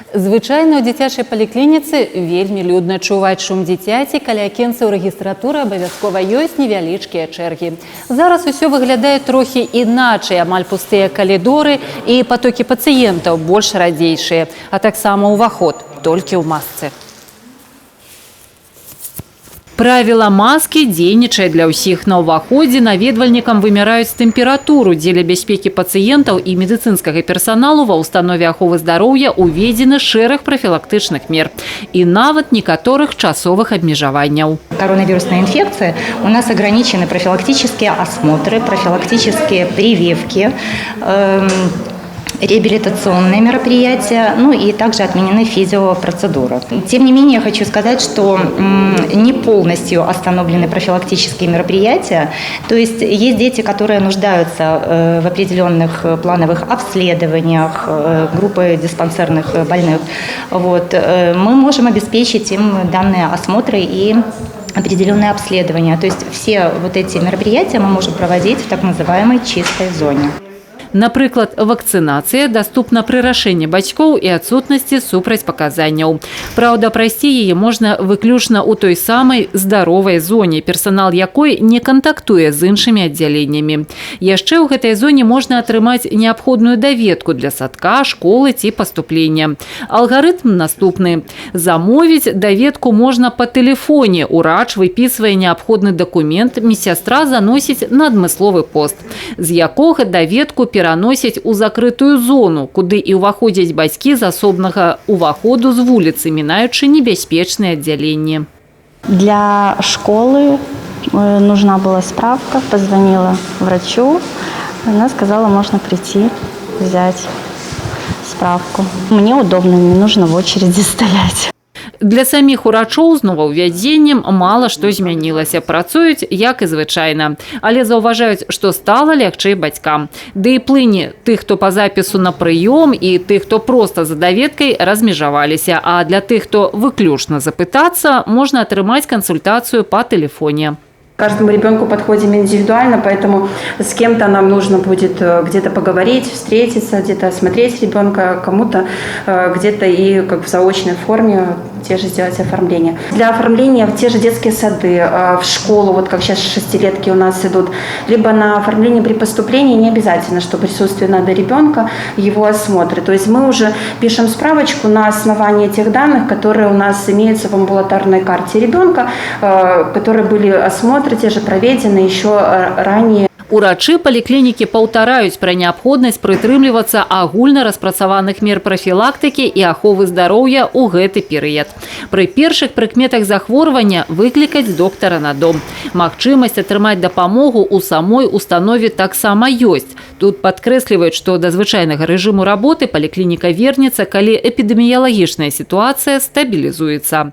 Звычайна ў дзіцячай паліклініцы вельмі людна чуваць шум дзіцяці, каля акенцаў рэгістратуры абавязкова ёсць невялічкія чэргі. Зараз усё выглядае трохі іначай, амаль пустыя калідоры і патокі пацыентаў больш радзейшыя, а таксама ўваход толькі ў масцы. Правіла маскі дзейнічае для ўсіх. На ўваходзе наведвальнікам вымяраюць тэмпературу. Дзеля бяспекі пацыентаў і медыцынскага персаналу ва ўстанове аховы здароўя уведзены шэраг прафілактычных мер і нават некаторых часовых абмежаванняў. Коронавирусная инфекция, у нас ограничены профилактические осмотры, профилактические прививки, реабилитационные мероприятия, ну и также отменены физиопроцедуры. Тем не менее, я хочу сказать, что не полностью остановлены профилактические мероприятия. То есть дети, которые нуждаются в определенных плановых обследованиях, группы диспансерных больных. Вот. Мы можем обеспечить им данные осмотры и определенные обследования. То есть все вот эти мероприятия мы можем проводить в так называемой чистой зоне. Напрыклад, вакцынацыя даступна пры рашэнні бацькоў і адсутнасці супрацьпаказанняў. Праўда, прайсці яе можна выключна ў той самай здаровай зоне, персанал якой не кантактуе з іншымі аддзяленнямі. Яшчэ ў гэтай зоне можна атрымаць неабходную даведку для садка, школы ці паступлення. Алгарытм наступны. Замовіць даведку можна па тэлефоне. Урач выпісвае неабходны дакумент, медсястра заносіць на адмысловы пост, з якога даведку пераносяць у закрытую зону, куды і ўваходзяць бацькі з асобнага ўваходу з вуліцы, мінаючы небяспечныя аддзяленні. Для школы нужна была справка, позвонила врачу, она сказала, можно прийти, взять справку. Мне удобно, не нужно в очереди стоять. Для саміх урачоў з новаўвядзеннем мала што змянілася. Працуюць, як і звычайна. Але заўважаюць, што стала лягчэй бацькам. Ды і плыні тых, хто па запісу на прыём, і тых, хто проста за даведкай, размежаваліся. А для тых, хто выключна запытацца, можна атрымаць кансультацыю па тэлефоне. Каждому ребенку подходим индивидуально, поэтому с кем-то нам нужно будет где-то поговорить, встретиться, где-то осмотреть ребенка, кому-то где-то и как в заочной форме те же сделать оформление. Для оформления в те же детские сады, в школу, вот как сейчас шестилетки у нас идут, либо на оформление при поступлении не обязательно, что присутствие надо ребенка, его осмотры. То есть мы уже пишем справочку на основании тех данных, которые у нас имеются в амбулаторной карте ребенка, которые были осмотрены, те же проведены еще ранее. Урачы паліклінікі паўтараюць пра неабходнасць прытрымлівацца агульна распрацаваных мер прафілактыкі і аховы здароўя ў гэты перыяд. Пры першых прыкметах захворвання выклікаць доктара на дом. Магчымасць атрымаць дапамогу ў самой установе таксама ёсць. Тут падкрэсліваюць, што да звычайнага рэжыму работы паліклініка вернецца, калі эпідэміялагічная сітуацыя стабілізуецца.